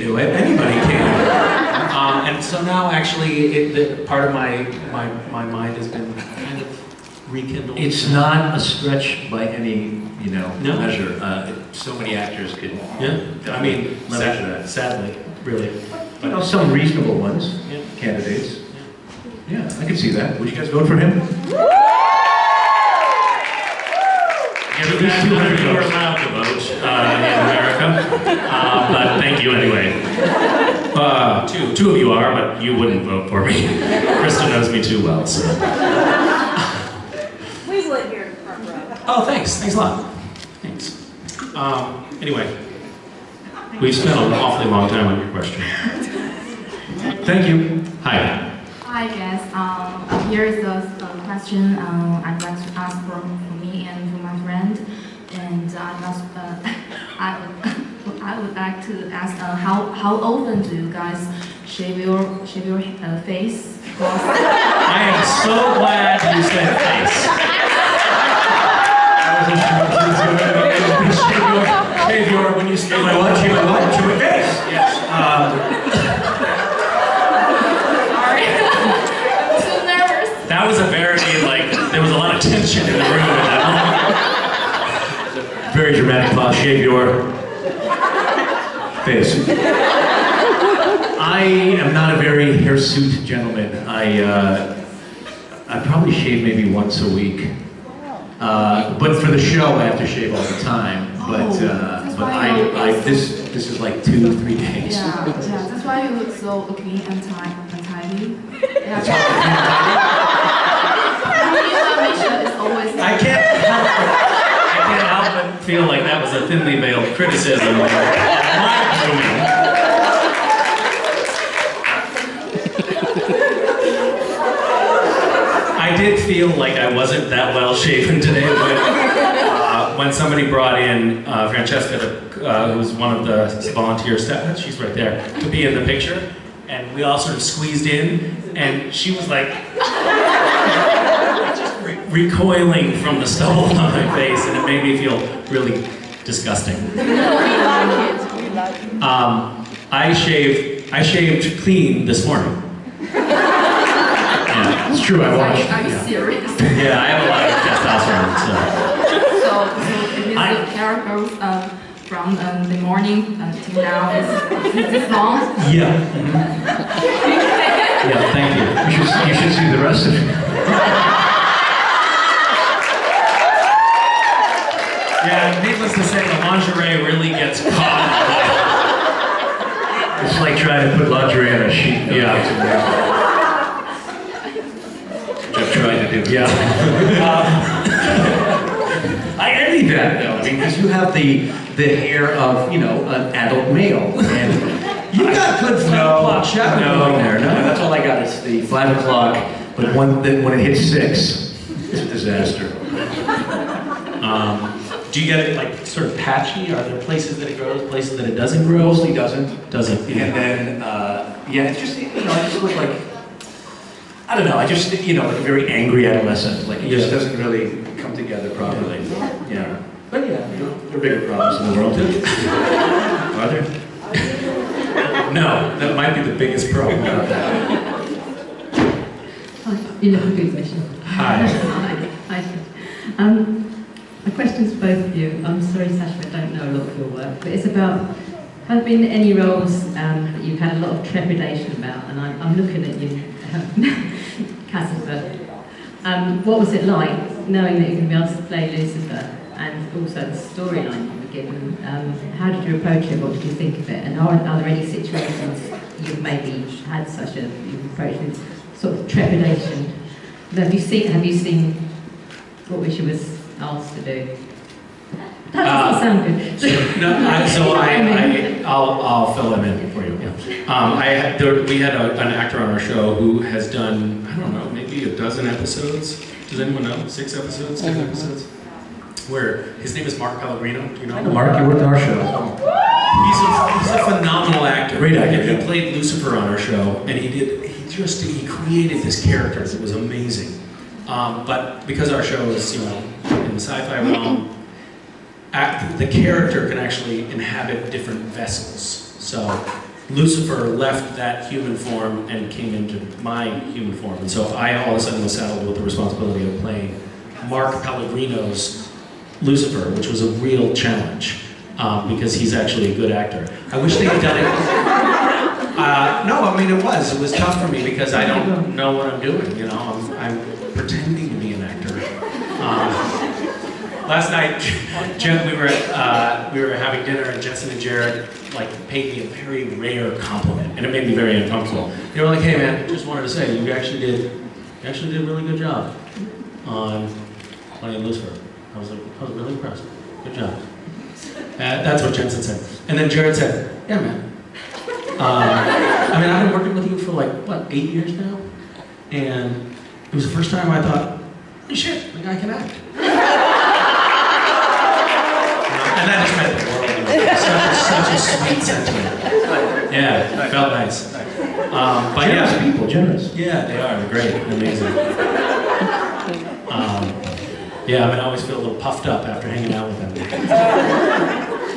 do it. Anybody can. And so now, actually, part of my mind has been kind of rekindled. It's not a stretch by any, No. measure. So many actors could. Yeah. I mean, leverage that. Sadly, really. But some reasonable ones, candidates. Yeah, I can see that. Would you guys vote for him? These 200 who are allowed to vote in America, but thank you anyway. Two of you are, but you wouldn't vote for me. Krista knows me too well, so. We live here in the front row. Oh, thanks. Thanks a lot. Thanks. Anyway, We've spent an awfully long time on your question. Thank you. Hi. Hi, guys. Here is the question I'd like to ask for me and for my friend. And I would like to ask how often do you guys shave your face? I am so glad you said face. I wasn't sure shave your when you shave my what? Shave my what? Shave my face. Yes. Sorry. I'm so nervous. That was a very, there was a lot of tension in the room at that moment. Very dramatic pause. Shave your face. I am not a very hirsute gentleman. I probably shave maybe once a week. But for the show, I have to shave all the time. But this is like 2-3 days. Yeah, that's why you look so clean and tidy. Yeah. Misha is always. I can't help but feel like that was a thinly veiled criticism of my grooming. I did feel like I wasn't that well shaven today when somebody brought in Francesca, who was one of the volunteer staff, she's right there, to be in the picture, and we all sort of squeezed in, and she was like, just recoiling from the stubble on my face, and it made me feel really disgusting. We like it. We like it. I shaved clean this morning. Yeah, It's true, I watched. Are you serious? yeah, I have a lot of testosterone, So it is the characters from the morning till now is this long? Yeah. Yeah, thank you. You should see the rest of it. Yeah, needless to say, the lingerie really gets caught. It's like trying to put lingerie on a sheet. Yeah. Which I've tried to do. Yeah. I envy that though. I mean, because you have the hair of, an adult male. And you got good 5 o'clock shadow going there. No, that's all I got. It's the 5 o'clock, but when it hits 6, it's a disaster. Do you get it sort of patchy? Are there places that it grows, places that it doesn't grow? Mostly doesn't. Doesn't. And then, it's just, I just look like, I don't know, I just, like a very angry adolescent. Like, it just doesn't really come together properly. Yeah. But yeah, there are bigger problems in the world. Are there? No, that might be the biggest problem. You look good, Misha. Hi. Hi. My question's for both of you. I'm sorry, Sasha, I don't know a lot of your work, but it's about, have there been any roles that you've had a lot of trepidation about? And I'm looking at you, Cassifer. What was it like knowing that you're going to be able to play Lucifer, and also the storyline you were given? How did you approach it? What did you think of it? And are there any situations you've maybe had you've approached with sort of trepidation? Have you seen what Misha was asked to do? That doesn't sound good. I'll fill them in for you. We had an actor on our show who has done, I don't know, maybe a dozen episodes. Does anyone know? 6 episodes, 10 episodes? Where his name is Mark Pellegrino. Do you know? Mark, you worked on our show. He's a phenomenal actor. Great actor. He played Lucifer on our show, and he created this character that was amazing. But because our show is, in the sci-fi realm, the character can actually inhabit different vessels. So Lucifer left that human form and came into my human form. And so I all of a sudden was saddled with the responsibility of playing Mark Pellegrino's Lucifer, which was a real challenge because he's actually a good actor. I wish they had done it. No, I mean it was tough for me because I don't know what I'm doing, you know, I'm pretending to be an actor. Last night, we were having dinner and Jensen and Jared like paid me a very rare compliment and it made me very uncomfortable. They were like, hey man, just wanted to say you actually did a really good job on playing Lucifer. I was really impressed. Good job. That's what Jensen said. And then Jared said, yeah man. I mean, I've been working with you for like, what, 8 years now? And it was the first time I thought, holy shit, the guy can act. And that just meant the world. Such a sweet sentiment. Yeah, it felt nice. But Generous yeah, people, generous. yeah, they are. They're great. They're amazing. Yeah, I mean, I always feel a little puffed up after hanging out with them.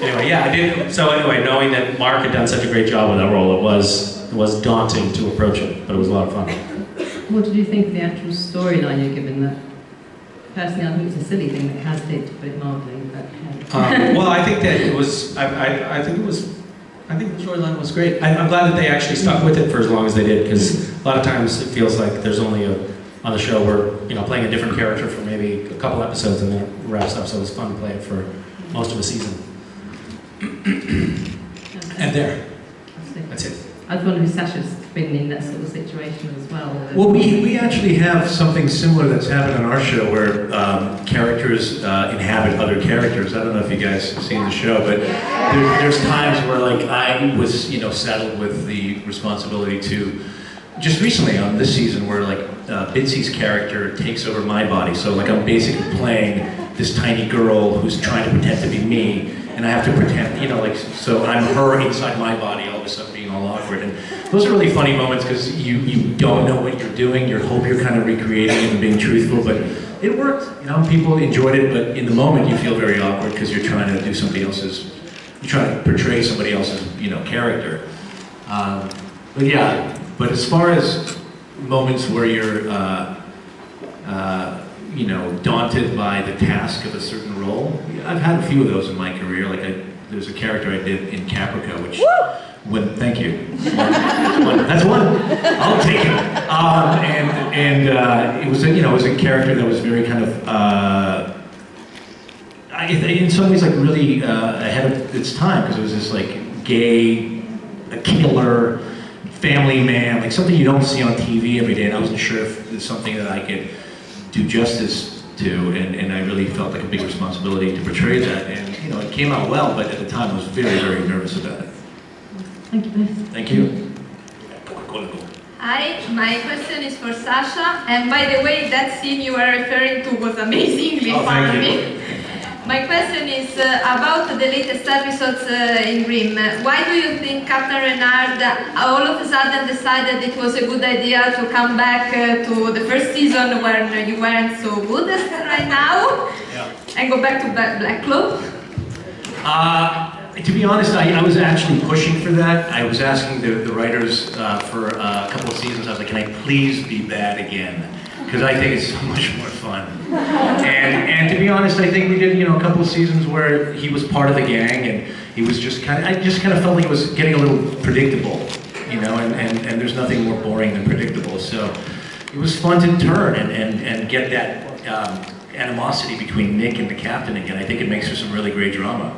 Anyway, yeah, I did. So anyway, knowing that Mark had done such a great job with that role, it was daunting to approach it, but it was a lot of fun. What did you think of the actual storyline you're given? That personally, I think it's a silly thing that has hit, to put it mildly. But Well, I think that it was. I think the storyline was great. I'm glad that they actually stuck with it for as long as they did, because a lot of times it feels like there's only on the show we're playing a different character for maybe a couple episodes and then it wraps up. So it was fun to play it for most of a season. And there. That's it. I was wondering if Sasha's been in that sort of situation as well. Well, we actually have something similar that's happened on our show where characters inhabit other characters. I don't know if you guys have seen the show, but there's times where like I was saddled with the responsibility to, just recently on this season, where like Bitsy's character takes over my body. So like I'm basically playing this tiny girl who's trying to pretend to be me, and I have to pretend, so I'm her inside my body, all of a sudden being all awkward. And those are really funny moments because you don't know what you're doing. You hope you're kind of recreating it and being truthful, but it worked. People enjoyed it, but in the moment you feel very awkward because you're trying to do somebody else's, you're trying to portray somebody else's, character. But yeah, but as far as moments where you're, daunted by the task of a certain role, I've had a few of those in my career. Like there's a character I did in Caprica, which, thank you. That's one. I'll take it. And it was it was a character that was very kind of, in some ways, like really ahead of its time, because it was this like gay, a killer, family man, like something you don't see on TV every day, and I wasn't sure if it's something that I could do justice to, and I really felt like a big responsibility to portray that, and it came out well, but at the time I was very, very nervous about it. Thank you both. Thank you. Hi, my question is for Sasha, and by the way, that scene you were referring to was amazingly funny. My question is about the latest episodes in Grimm. Why do you think Captain Renard all of a sudden decided it was a good idea to come back to the first season when you weren't so good as right now? Yeah. And go back to Black Cloak? To be honest, I was actually pushing for that. I was asking the writers for a couple of seasons. I was like, can I please be bad again? Because I think it's so much more fun. And to be honest, I think we did a couple of seasons where he was part of the gang, and he was just kind of, I just kind of felt like it was getting a little predictable, and there's nothing more boring than predictable. So it was fun to turn and get that animosity between Nick and the captain again. I think it makes for some really great drama.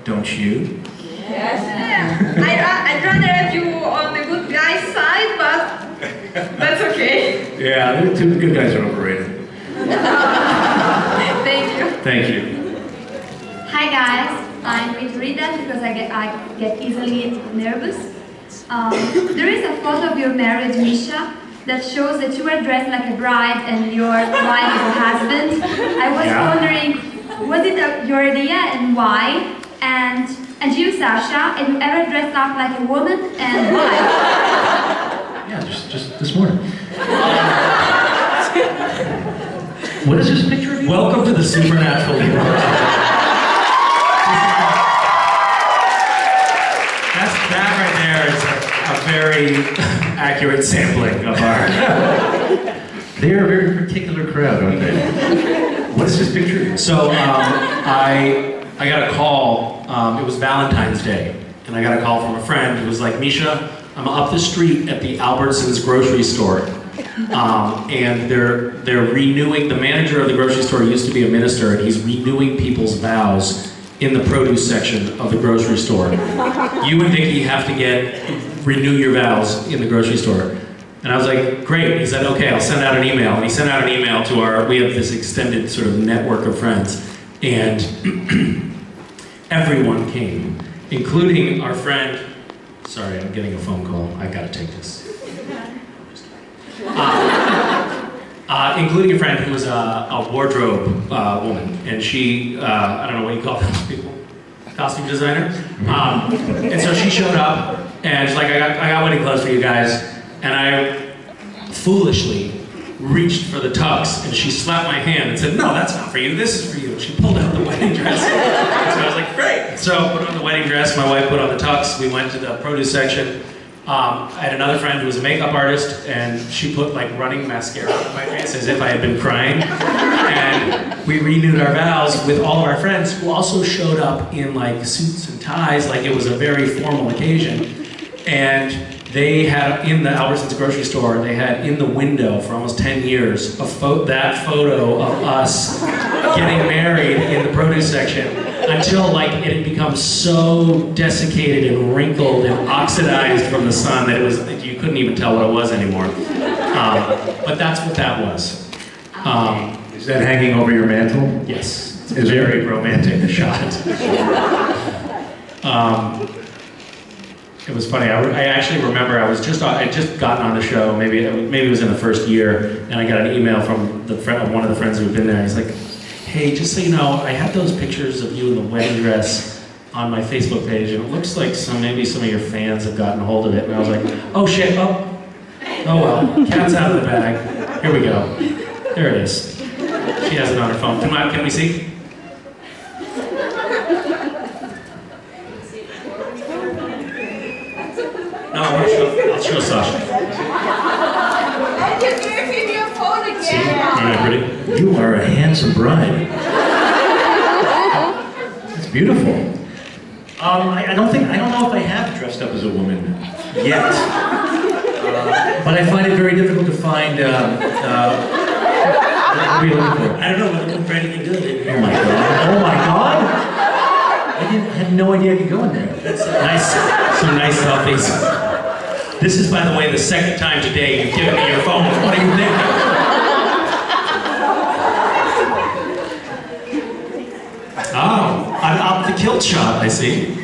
Don't you? Yes. Yeah. I'd rather have you on the good guy's side, but that's okay. Yeah, the good guys are overrated. Thank you. Thank you. Hi guys, I'm with Rita because I get easily nervous. There is a photo of your married Misha that shows that you were dressed like a bride and your wife is a husband. I was wondering, was it your idea and why? And you, Sasha, have you ever dressed up like a woman and why? Yeah, just this morning. What is this picture of you? Welcome to the supernatural universe. That right there is very accurate sampling of our... They're a very particular crowd, aren't they? What is this picture? So I got a call, it was Valentine's Day, and I got a call from a friend who was like, Misha, I'm up the street at the Albertsons grocery store, and they're renewing, the manager of the grocery store used to be a minister, and he's renewing people's vows in the produce section of the grocery store. You and Vicky have to renew your vows in the grocery store. And I was like, great. He said, okay, I'll send out an email. And he sent out an email to we have this extended sort of network of friends. And everyone came, including our friend, sorry, I'm getting a phone call. I gotta take this. Including a friend who was a wardrobe woman. And she, I don't know what you call those people, costume designer. And so she showed up and she's like, I got wedding clothes for you guys. And I foolishly reached for the tux, and she slapped my hand and said, no, that's not for you, this is for you. And she pulled out the wedding dress. So I was like, great. So I put on the wedding dress, my wife put on the tux, we went to the produce section. I had another friend who was a makeup artist, and she put like running mascara on my face as if I had been crying. And we renewed our vows with all of our friends who also showed up in like suits and ties, like it was a very formal occasion. And they had, in the Albertsons grocery store, they had in the window for almost 10 years, that photo of us getting married in the produce section until like it had become so desiccated and wrinkled and oxidized from the sun that it was, you couldn't even tell what it was anymore. But that's what that was. Is that hanging over your mantle? Yes, it's a very romantic shot. It was funny. I actually remember I had just gotten on the show. Maybe it was in the first year, and I got an email from one of the friends who had been there. He's like, "Hey, just so you know, I have those pictures of you in the wedding dress on my Facebook page, and it looks like maybe some of your fans have gotten a hold of it." And I was like, "Oh shit! Oh well, cat's out of the bag. Here we go. There it is. She has it on her phone. Can we see?" No, I'll show Sasha. And you gave me your phone again. See? Alright, ready? You are a handsome bride. It's beautiful. I don't know if I have dressed up as a woman yet. But I find it very difficult to find, what are you looking for? I don't know, I'm looking for anything good. Oh my God. Oh my God? I had no idea I could go in there. That's some nice selfies. This is, by the way, the second time today you've given me your phone. What do you think? Oh, I'm up the kilt shot, I see.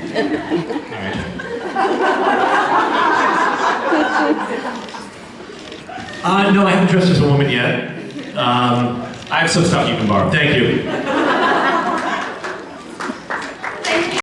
All right. No, I haven't dressed as a woman yet. I have some stuff you can borrow. Thank you.